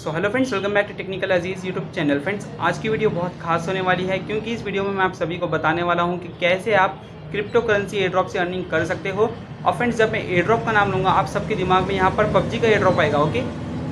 So hello friends, welcome back to technical Aziz YouTube channel. Friends, आज की video बहुत खास होने वाली है क्योंकि इस वीडियो में मैं आप सभी को बताने वाला हूं कि कैसे आप क्रिप्टो करेंसी एयर ड्रॉप से अर्निंग कर सकते हो। और फ्रेंड्स, जब मैं एयर ड्रॉप का नाम लूँगा आप सबके दिमाग में यहाँ पर पबजी का एयर ड्रॉप आएगा। ओके,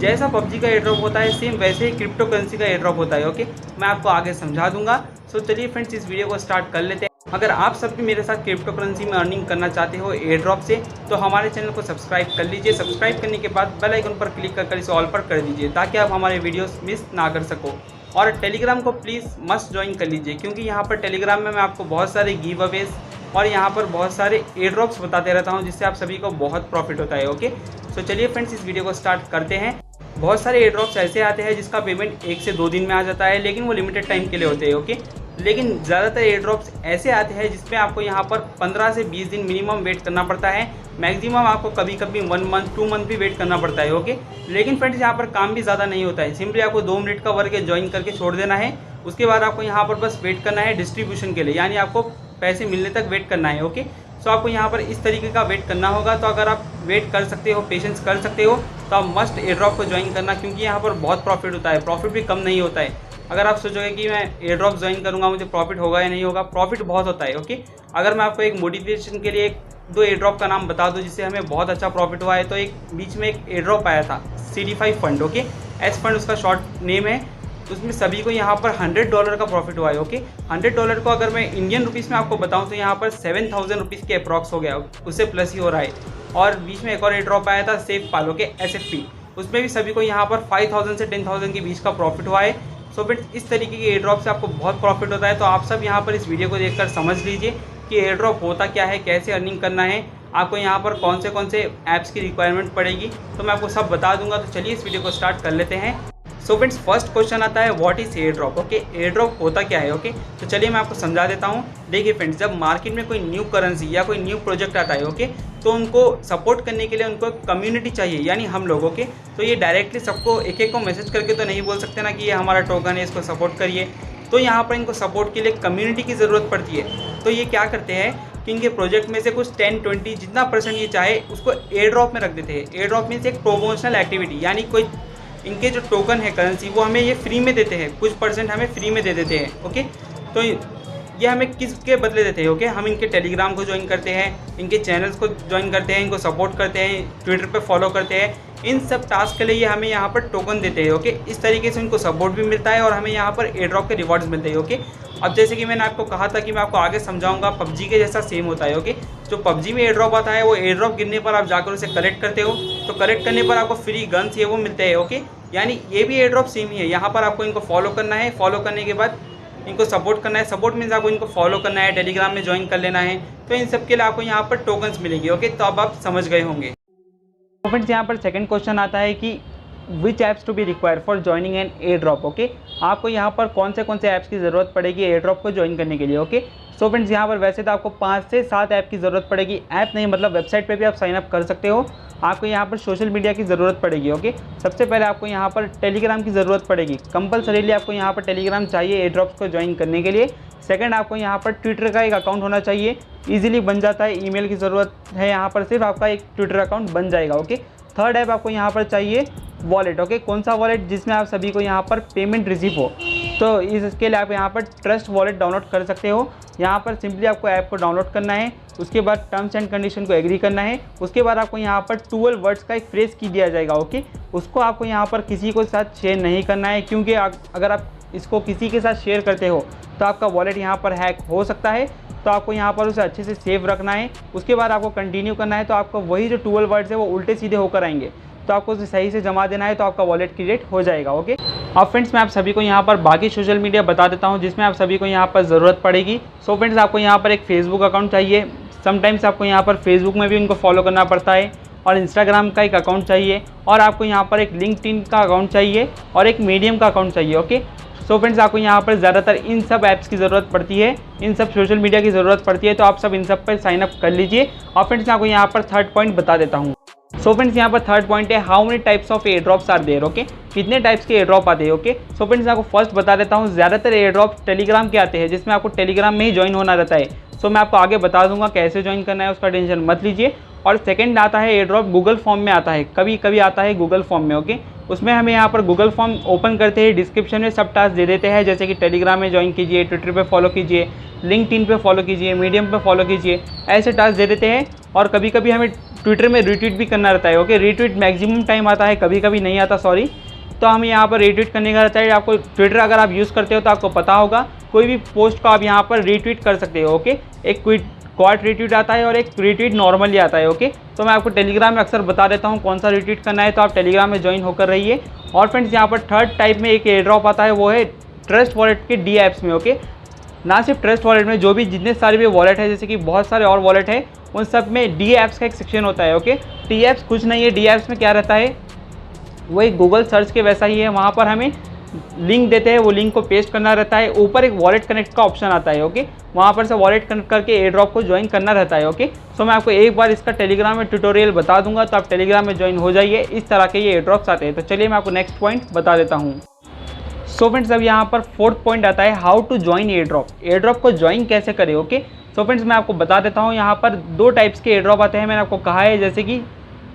जैसा पबजी का एयर ड्रॉप होता है सेम वैसे ही क्रिप्टो करेंसी का एयर ड्रॉप होता है। ओके, मैं आपको आगे समझा दूंगा। सो चलिए फ्रेंड्स, इस वीडियो को स्टार्ट कर लेते हैं। अगर आप सब भी मेरे साथ क्रिप्टो करेंसी में अर्निंग करना चाहते हो एयर ड्रॉप से, तो हमारे चैनल को सब्सक्राइब कर लीजिए। सब्सक्राइब करने के बाद बेल आइकन पर क्लिक कर इसे ऑल पर कर दीजिए ताकि आप हमारे वीडियोस मिस ना कर सको। और टेलीग्राम को प्लीज़ मस्ट ज्वाइन कर लीजिए क्योंकि यहाँ पर टेलीग्राम में मैं आपको बहुत सारे गिव अवेज और यहाँ पर बहुत सारे एयर ड्रॉप्स बताते रहता हूँ जिससे आप सभी को बहुत प्रॉफिट होता है। ओके, तो चलिए फ्रेंड्स, इस वीडियो को स्टार्ट करते हैं। बहुत सारे एयर ड्रॉप्स ऐसे आते हैं जिसका पेमेंट 1 से 2 दिन में आ जाता है, लेकिन वो लिमिटेड टाइम के लिए होते हैं। ओके, लेकिन ज़्यादातर एयर ड्रॉप्स ऐसे आते हैं जिसमें आपको यहाँ पर 15 से 20 दिन मिनिमम वेट करना पड़ता है। मैक्सिमम आपको कभी कभी 1 मंथ 2 मंथ भी वेट करना पड़ता है। ओके, लेकिन फ्रेंड्स, यहाँ पर काम भी ज़्यादा नहीं होता है। सिंपली आपको 2 मिनट का वर्क ज्वाइन करके छोड़ देना है। उसके बाद आपको यहाँ पर बस वेट करना है डिस्ट्रीब्यूशन के लिए, यानी आपको पैसे मिलने तक वेट करना है। ओके, सो आपको यहाँ पर इस तरीके का वेट करना होगा। तो अगर आप वेट कर सकते हो, पेशेंस कर सकते हो, तो आप मस्ट एयर ड्रॉप को ज्वाइन करना क्योंकि यहाँ पर बहुत प्रॉफिट होता है। प्रॉफिट भी कम नहीं होता है। अगर आप सोचोगे कि मैं एयर ड्रॉप ज्वाइन करूँगा मुझे प्रॉफिट होगा या नहीं होगा, प्रॉफिट बहुत होता है। ओके, अगर मैं आपको एक मोटिवेशन के लिए 2 एयर ड्रॉप का नाम बता दूं जिससे हमें बहुत अच्छा प्रॉफिट हुआ है, तो एक बीच में एक एयर ड्रॉप आया था CD5 fund. Okay, S fund उसका शॉर्ट नेम है। उसमें सभी को यहाँ पर $100 का प्रॉफिट हुआ है। ओके, $100 को अगर मैं इंडियन रुपीज़ में आपको बताऊँ तो यहाँ पर 7000 रुपीज़ के अप्रॉक्स हो गया, उससे प्लस ही हो रहा है। और बीच में एक और एयर ड्रॉप आया था सेफ पाल। ओके, SFP, उसमें भी सभी को यहाँ पर 5000 से 10000 के बीच का प्रॉफिट हुआ है। सो फ्रेंड्स, इस तरीके के एयर ड्रॉप से आपको बहुत प्रॉफिट होता है। तो आप सब यहाँ पर इस वीडियो को देखकर समझ लीजिए कि एयर ड्रॉप होता क्या है, कैसे अर्निंग करना है, आपको यहाँ पर कौन से ऐप्स की रिक्वायरमेंट पड़ेगी, तो मैं आपको सब बता दूंगा। तो चलिए इस वीडियो को स्टार्ट कर लेते हैं। सो फ्रेंड्स, फर्स्ट क्वेश्चन आता है what is air drop. Okay, air drop होता क्या है। ओके, तो चलिए मैं आपको समझा देता हूँ। देखिए फ्रेंड्स, जब मार्केट में कोई न्यू करेंसी या कोई न्यू प्रोजेक्ट आता है, ओके, तो उनको सपोर्ट करने के लिए उनको एक कम्युनिटी चाहिए, यानी हम लोगों के। तो ये डायरेक्टली सबको एक एक को मैसेज करके तो नहीं बोल सकते ना कि ये हमारा टोकन है, इसको सपोर्ट करिए। तो यहाँ पर इनको सपोर्ट के लिए कम्युनिटी की ज़रूरत पड़ती है। तो ये क्या करते हैं कि इनके प्रोजेक्ट में से कुछ 10-20 जितना % ये चाहे उसको एयर ड्रॉप में रख देते हैं। एयर ड्रॉप मीन्स एक प्रोमोशनल एक्टिविटी, यानी कोई इनके जो टोकन है करेंसी वो हमें ये फ्री में देते हैं, कुछ % हमें फ्री में दे देते हैं। ओके, तो ये हमें किसके बदले देते हैं। ओके, हम इनके टेलीग्राम को ज्वाइन करते हैं, इनके चैनल्स को ज्वाइन करते हैं, इनको सपोर्ट करते हैं, ट्विटर पे फॉलो करते हैं। इन सब टास्क के लिए ये हमें यहाँ पर टोकन देते हैं। ओके, इस तरीके से इनको सपोर्ट भी मिलता है और हमें यहाँ पर एयर ड्रॉप के रिवॉर्ड्स मिलते हैं। ओके, अब जैसे कि मैंने आपको कहा था कि मैं आपको आगे समझाऊंगा, पबजी के जैसा सेम होता है। ओके, जो पबजी में एयर ड्रॉप आता है वो एयर ड्रॉप गिरने पर आप जाकर उसे कलेक्ट करते हो, तो कलेक्ट करने पर आपको फ्री गन्स ये वो मिलते हैं। ओके, यानी ये भी एयर ड्रॉप सेम ही है। यहाँ पर आपको इनको फॉलो करना है, फॉलो करने के बाद इनको सपोर्ट करना है। सपोर्ट मीन्स आपको इनको फॉलो करना है, टेलीग्राम में ज्वाइन कर लेना है। तो इन सब के लिए आपको यहाँ पर टोकन्स मिलेंगे। ओके, तो अब आप समझ गए होंगे। तो फ्रेंड्स, यहाँ पर सेकंड क्वेश्चन आता है कि which apps to be require for joining an air drop. Okay, आपको यहाँ पर कौन से ऐप्स की ज़रूरत पड़ेगी एयर ड्रॉप को ज्वाइन करने के लिए। ओके, सो फ्रेंड्स, यहाँ पर वैसे तो आपको 5 से 7 ऐप की ज़रूरत पड़ेगी। ऐप नहीं मतलब वेबसाइट पे भी आप साइन अप कर सकते हो। आपको यहाँ पर सोशल मीडिया की ज़रूरत पड़ेगी। ओके, सबसे पहले आपको यहाँ पर टेलीग्राम की ज़रूरत पड़ेगी। कंपलसरीली आपको यहाँ पर टेलीग्राम चाहिए एयर ड्रॉप्स को ज्वाइन करने के लिए। सेकंड, आपको यहाँ पर ट्विटर का एक अकाउंट होना चाहिए, ईजिली बन जाता है। ईमेल की ज़रूरत है, यहाँ पर सिर्फ आपका एक ट्विटर अकाउंट बन जाएगा। ओके, थर्ड ऐप आपको यहाँ पर चाहिए वॉलेट। ओके, कौन सा वॉलेट, जिसमें आप सभी को यहाँ पर पेमेंट रिसीव हो। तो इसके लिए आप यहाँ पर ट्रस्ट वॉलेट डाउनलोड कर सकते हो। यहाँ पर सिंपली आपको ऐप को डाउनलोड करना है, उसके बाद टर्म्स एंड कंडीशन को एग्री करना है। उसके बाद आपको यहाँ पर 12 वर्ड्स का एक फ्रेज की दिया जाएगा। ओके, उसको आपको यहाँ पर किसी को साथ शेयर नहीं करना है क्योंकि अगर आप इसको किसी के साथ शेयर करते हो तो आपका वॉलेट यहाँ पर हैक हो सकता है। तो आपको यहाँ पर उसे अच्छे से सेव रखना है। उसके बाद आपको कंटिन्यू करना है। तो आपको वही जो 12 वर्ड्स है वो उल्टे सीधे होकर आएंगे, तो आपको उसे सही से जमा देना है, तो आपका वॉलेट क्रिएट हो जाएगा। ओके, अब फ्रेंड्स, मैं आप सभी को यहाँ पर बाकी सोशल मीडिया बता देता हूँ जिसमें आप सभी को यहाँ पर ज़रूरत पड़ेगी। सो फ्रेंड्स, आपको यहाँ पर एक फेसबुक अकाउंट चाहिए। समटाइम्स आपको यहाँ पर फेसबुक में भी उनको फॉलो करना पड़ता है, और इंस्टाग्राम का एक अकाउंट चाहिए, और आपको यहाँ पर एक लिंक्डइन का अकाउंट चाहिए, और एक मीडियम का अकाउंट चाहिए। ओके, सो फ्रेंड्स, आपको यहाँ पर ज़्यादातर इन सब ऐप्स की ज़रूरत पड़ती है, इन सब सोशल मीडिया की ज़रूरत पड़ती है। तो आप सब इन सब पर साइन अप कर लीजिए। और फ्रेंड्स, मैं आपको यहाँ पर थर्ड पॉइंट बता देता हूँ। सो फ्रेंड्स, यहाँ पर थर्ड पॉइंट है how many types of air drops are there. Okay, कितने टाइप्स के एयर ड्रॉप आते हैं। ओके, सो फ्रेंड्स, आपको फर्स्ट बता देता हूँ, ज़्यादातर एयर ड्रॉप टेलीग्राम के आते हैं जिसमें आपको टेलीग्राम में ही ज्वाइन होना रहता है। सो मैं आपको आगे बता दूंगा कैसे ज्वाइन करना है, उसका टेंशन मत लीजिए। और सेकंड आता है एयर ड्रॉप गूगल फॉर्म में आता है, कभी कभी आता है गूगल फॉर्म में। ओके, उसमें हमें यहाँ पर गूगल फॉर्म ओपन करते हैं, डिस्क्रिप्शन में सब टास्क दे देते हैं, जैसे कि टेलीग्राम में ज्वाइन कीजिए, ट्विटर पे फॉलो कीजिए, लिंक्डइन पे फॉलो कीजिए, मीडियम पे फॉलो कीजिए, ऐसे टास्क दे देते हैं। और कभी कभी हमें ट्विटर में रीट्वीट भी करना रहता है। ओके, रीट्वीट मैक्सिमम टाइम आता है, कभी कभी नहीं आता, सॉरी। तो हमें यहाँ पर रीट्वीट करने का रहता है। आपको ट्विटर अगर आप यूज़ करते हो तो आपको पता होगा, कोई भी पोस्ट को आप यहाँ पर रीट्वीट कर सकते हो। ओके, एक क्वाड रीट्वीट आता है और एक रीट्वीट नॉर्मली आता है। ओके, तो मैं आपको टेलीग्राम में अक्सर बता देता हूँ कौन सा रीट्वीट करना है, तो आप टेलीग्राम में ज्वाइन होकर रहिए। और फ्रेंड्स, यहाँ पर थर्ड टाइप में एक एयर ड्रॉप आता है, वो है ट्रस्ट वॉलेट के डी ऐप्स में। ओके, ना सिर्फ ट्रस्ट वॉलेट में, जो भी जितने सारे भी वॉलेट है, जैसे कि बहुत सारे और वॉलेट है, उन सब में डी ऐप्स का एक सेक्शन होता है। ओके, डी ऐप्स कुछ नहीं है, डी ऐप्स में क्या रहता है, वो एक गूगल सर्च के वैसा ही है। वहाँ पर हमें लिंक देते हैं, वो लिंक को पेस्ट करना रहता है, ऊपर एक वॉलेट कनेक्ट का ऑप्शन आता है। ओके, वहाँ पर से वॉलेट कनेक्ट करके एयर ड्रॉप को ज्वाइन करना रहता है। ओके, सो मैं आपको एक बार इसका टेलीग्राम में ट्यूटोरियल बता दूंगा, तो आप टेलीग्राम में ज्वाइन हो जाइए। इस तरह के ये एयर ड्रॉप्स आते हैं। तो चलिए मैं आपको नेक्स्ट पॉइंट बता देता हूँ। सो फ्रेंड्स, अब यहाँ पर फोर्थ पॉइंट आता है, how to join air drop. Air drop को ज्वाइन कैसे करें। ओके, सो फ्रेंड्स, मैं आपको बता देता हूँ। यहाँ पर दो टाइप्स के एयर ड्रॉप आते हैं, मैंने आपको कहा है। जैसे कि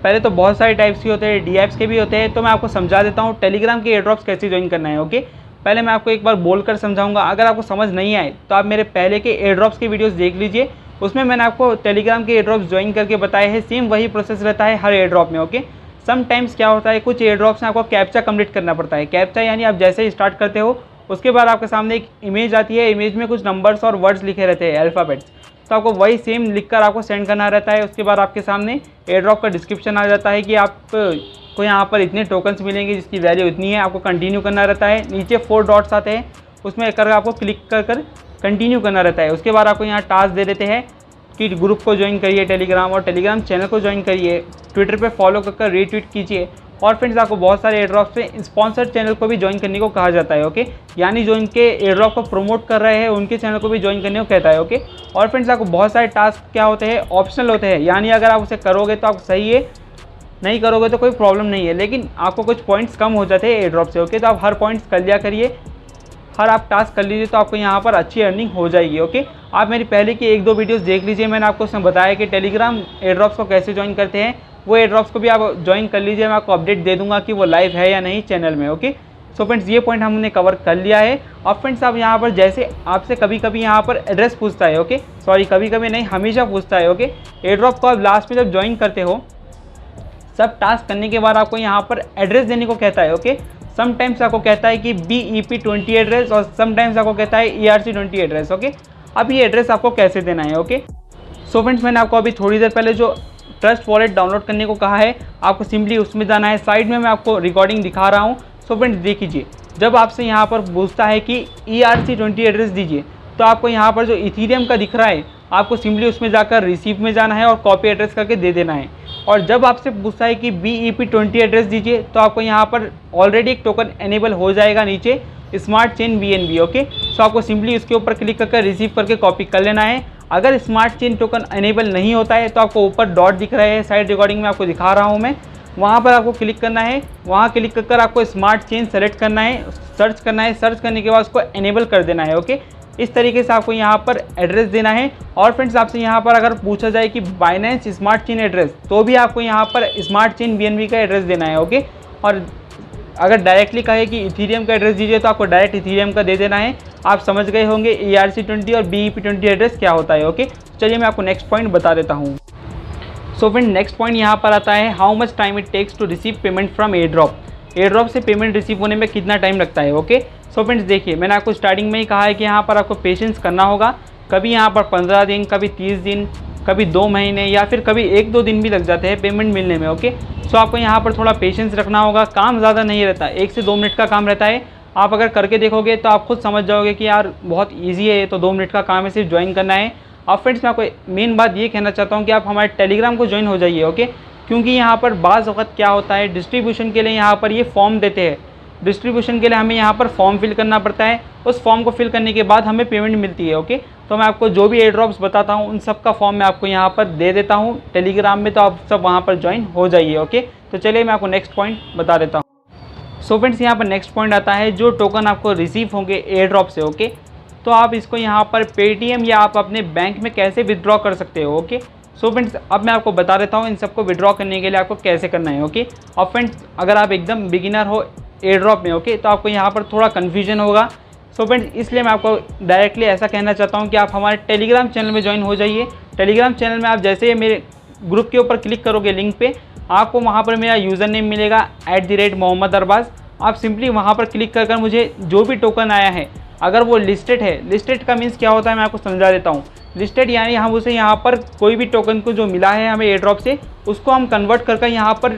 पहले तो बहुत सारे टाइप्स के होते हैं, डी ऐप्स के भी होते हैं। तो मैं आपको समझा देता हूँ टेलीग्राम के एयर ड्रॉप्स कैसे ज्वाइन करना है। ओके, पहले मैं आपको एक बार बोलकर समझाऊंगा। अगर आपको समझ नहीं आए तो आप मेरे पहले के एयर ड्रॉप्स के वीडियोस देख लीजिए, उसमें मैंने आपको टेलीग्राम के एयर ड्रॉप्स ज्वाइन करके बताए हैं। सेम वही प्रोसेस रहता है हर एयर ड्रॉप में। ओके, समटाइम्स क्या होता है, कुछ एयर ड्रॉप्स में आपको कैप्चा कंप्लीट करना पड़ता है। कैप्चा यानी आप जैसे ही स्टार्ट करते हो उसके बाद आपके सामने एक इमेज आती है, इमेज में कुछ नंबर्स और वर्ड्स लिखे रहते हैं, अल्फ़ाबेट्स। तो आपको वही सेम लिखकर आपको सेंड करना रहता है। उसके बाद आपके सामने एयर ड्रॉप का डिस्क्रिप्शन आ जाता है कि आपको यहाँ पर इतने टोकन्स मिलेंगे जिसकी वैल्यू इतनी है। आपको कंटिन्यू करना रहता है। नीचे 4 डॉट्स आते हैं, उसमें कर आपको क्लिक कर कंटिन्यू करना रहता है। उसके बाद आपको यहाँ टास्क दे देते हैं कि ग्रुप को ज्वाइन करिए टेलीग्राम, और टेलीग्राम चैनल को ज्वाइन करिए, ट्विटर पे फॉलो कर रीट्वीट कीजिए। और फ्रेंड्स, आपको बहुत सारे एयर ड्रॉप्स पे स्पॉन्सर चैनल को भी ज्वाइन करने को कहा जाता है। ओके, यानी जो इनके एयर ड्रॉप को प्रमोट कर रहे हैं उनके चैनल को भी ज्वाइन करने को कहता है। ओके, और फ्रेंड्स, आपको बहुत सारे टास्क क्या होते हैं, ऑप्शनल होते हैं। यानी अगर आप उसे करोगे तो आप सही है, नहीं करोगे तो कोई प्रॉब्लम नहीं है, लेकिन आपको कुछ पॉइंट्स कम हो जाते हैं एयर ड्रॉप से। ओके, तो आप हर पॉइंट्स कर लिया करिए, हर आप टास्क कर लीजिए, तो आपको यहाँ पर अच्छी अर्निंग हो जाएगी। ओके, आप मेरी पहले की 1-2 वीडियोस देख लीजिए, मैंने आपको उसमें बताया कि टेलीग्राम एयर ड्रॉप्स को कैसे ज्वाइन करते हैं। वो एयर ड्रॉप्स को भी आप ज्वाइन कर लीजिए, मैं आपको अपडेट दे दूंगा कि वो लाइव है या नहीं चैनल में। ओके, सो फ्रेंड्स, ये पॉइंट हमने कवर कर लिया है। और फ्रेंड्स, आप यहाँ पर जैसे आपसे कभी कभी यहाँ पर एड्रेस पूछता है। ओके, सॉरी, कभी कभी नहीं, हमेशा पूछता है। ओके, एयर ड्रॉप को आप लास्ट में जब ज्वाइन करते हो, सब टास्क करने के बाद आपको यहाँ पर एड्रेस देने को कहता है। ओके, समटाइम्स आपको कहता है कि BEP20 एड्रेस, और समटाइम्स आपको कहता है ERC20 एड्रेस। ओके, अब ये एड्रेस आपको कैसे देना है। ओके, सो फ्रेंड्स, मैंने आपको अभी थोड़ी देर पहले जो ट्रस्ट वॉलेट डाउनलोड करने को कहा है, आपको सिंपली उसमें जाना है। साइड में मैं आपको रिकॉर्डिंग दिखा रहा हूँ। सो फ्रेंड्स, देख लीजिए, जब आपसे यहाँ पर पूछता है कि ERC20 एड्रेस दीजिए, तो आपको यहाँ पर जो इथीरियम का दिख रहा है, आपको सिंपली उसमें जाकर रिसीव में जाना है और कॉपी एड्रेस करके दे देना है। और जब आपसे पूछता है कि BEP20 एड्रेस दीजिए, तो आपको यहाँ पर ऑलरेडी एक टोकन एनेबल हो जाएगा नीचे, स्मार्ट चेन BNB। ओके, सो आपको सिंपली उसके ऊपर क्लिक करके रिसीव करके कॉपी कर लेना है। अगर स्मार्ट चेन टोकन एनेबल नहीं होता है तो आपको ऊपर डॉट दिख रहे हैं, साइड रिकॉर्डिंग में आपको दिखा रहा हूँ मैं, वहाँ पर आपको क्लिक करना है। वहाँ क्लिक कर आपको स्मार्ट चेन सेलेक्ट करना है, सर्च करना है, सर्च करने के बाद उसको एनेबल कर देना है। ओके, इस तरीके से आपको यहाँ पर एड्रेस देना है। और फ्रेंड्स, आपसे यहाँ पर अगर पूछा जाए कि बाइनेंस स्मार्ट चेन एड्रेस, तो भी आपको यहाँ पर स्मार्ट चेन BNB का एड्रेस देना है। ओके, और अगर डायरेक्टली कहे कि इथीरियम का एड्रेस दीजिए, तो आपको डायरेक्ट इथीरियम का दे देना है। आप समझ गए होंगे ERC20 और BEP20 एड्रेस क्या होता है। ओके, चलिए मैं आपको नेक्स्ट पॉइंट बता देता हूँ। सो फ्रेंड, नेक्स्ट पॉइंट यहाँ पर आता है, how much time it takes to receive payment from air drop. Air drop से पेमेंट रिसीव होने में कितना टाइम लगता है। ओके, सो फ्रेंड्स, देखिए, मैंने आपको स्टार्टिंग में ही कहा है कि यहाँ पर आपको पेशेंस करना होगा। कभी यहाँ पर 15 दिन, कभी 30 दिन, कभी 2 महीने, या फिर कभी 1-2 दिन भी लग जाते हैं पेमेंट मिलने में। ओके, सो आपको यहाँ पर थोड़ा पेशेंस रखना होगा। काम ज़्यादा नहीं रहता, 1 से 2 मिनट का काम रहता है। आप अगर करके देखोगे तो आप खुद समझ जाओगे कि यार बहुत ईजी है, तो 2 मिनट का काम है, सिर्फ ज्वाइन करना है। और फ्रेंड्स, मैं आपको मेन बात ये कहना चाहता हूँ कि आप हमारे टेलीग्राम को ज्वाइन हो जाइए। ओके, क्योंकि यहाँ पर बाज़ वक़्त क्या होता है, डिस्ट्रीब्यूशन के लिए यहाँ पर ये फॉर्म देते हैं। डिस्ट्रीब्यूशन के लिए हमें यहाँ पर फॉर्म फिल करना पड़ता है। उस फॉर्म को फिल करने के बाद हमें पेमेंट मिलती है। ओके, तो मैं आपको जो भी एयर ड्रॉप्स बताता हूँ उन सब का फॉर्म मैं आपको यहाँ पर दे देता हूँ टेलीग्राम में, तो आप सब वहाँ पर ज्वाइन हो जाइए। ओके, तो चलिए मैं आपको नेक्स्ट पॉइंट बता देता हूँ। सो फ्रेंड्स, यहाँ पर नेक्स्ट पॉइंट आता है, जो टोकन आपको रिसीव होंगे एयर ड्रॉप से। ओके, तो आप इसको यहाँ पर पेटीएम या आप अपने बैंक में कैसे विदड्रॉ कर सकते हो। ओके, सो फ्रेंड्स अब मैं आपको बता देता हूँ इन सबको विड्रॉ करने के लिए आपको कैसे करना है। ओके, और फ्रेंड्स अगर आप एकदम बिगिनर हो एयर ड्रॉप में, ओके, तो आपको यहाँ पर थोड़ा कन्फ्यूजन होगा। सो फ्रेंड्स इसलिए मैं आपको डायरेक्टली ऐसा कहना चाहता हूँ कि आप हमारे टेलीग्राम चैनल में ज्वाइन हो जाइए। टेलीग्राम चैनल में आप जैसे ही मेरे ग्रुप के ऊपर क्लिक करोगे लिंक पे, आपको वहाँ पर मेरा यूज़र नेम मिलेगा @मोहम्मद अरबाज़। आप सिंपली वहाँ पर क्लिक कर मुझे जो भी टोकन आया है, अगर वो लिस्टेड है, लिस्टेड का मीन्स क्या होता है मैं आपको समझा देता हूँ। लिस्टेड यानी हम उसे यहाँ पर कोई भी टोकन को जो मिला है हमें एयर ड्रॉप से, उसको हम कन्वर्ट कर यहाँ पर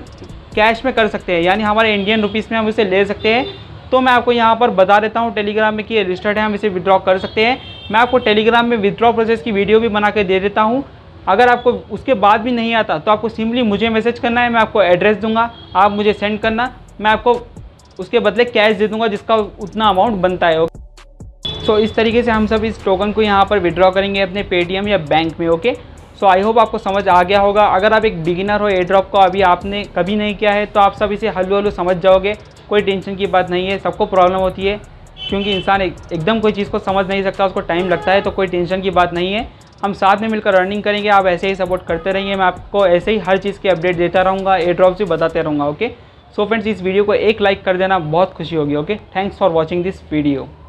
कैश में कर सकते हैं, यानी हमारे इंडियन रुपीज़ में हम इसे ले सकते हैं। तो मैं आपको यहाँ पर बता देता हूँ टेलीग्राम में कि ये लिस्टेड है, हम इसे विड्रॉ कर सकते हैं। मैं आपको टेलीग्राम में विड्रॉ प्रोसेस की वीडियो भी बना के दे देता हूँ। अगर आपको उसके बाद भी नहीं आता तो आपको सिंपली मुझे मैसेज करना है, मैं आपको एड्रेस दूंगा, आप मुझे सेंड करना, मैं आपको उसके बदले कैश दे दूंगा जिसका उतना अमाउंट बनता है। सो इस तरीके से हम सब इस टोकन को यहाँ पर विड्रॉ करेंगे अपने पेटीएम या बैंक में। ओके, सो आई होप आपको समझ आ गया होगा। अगर आप एक बिगिनर हो एयर ड्रॉप को अभी आपने कभी नहीं किया है तो आप सब इसे हल्लू हल्लू समझ जाओगे। कोई टेंशन की बात नहीं है, सबको प्रॉब्लम होती है क्योंकि इंसान एकदम कोई चीज़ को समझ नहीं सकता, उसको टाइम लगता है। तो कोई टेंशन की बात नहीं है, हम साथ में मिलकर अर्निंग करेंगे। आप ऐसे ही सपोर्ट करते रहिए, मैं आपको ऐसे ही हर चीज़ की अपडेट देता रहूँगा, एयर ड्रॉप से बताते रहूँगा। ओके, सो फ्रेंड्स इस वीडियो को एक लाइक कर देना, बहुत खुशी होगी। Okay, thanks for watching this video.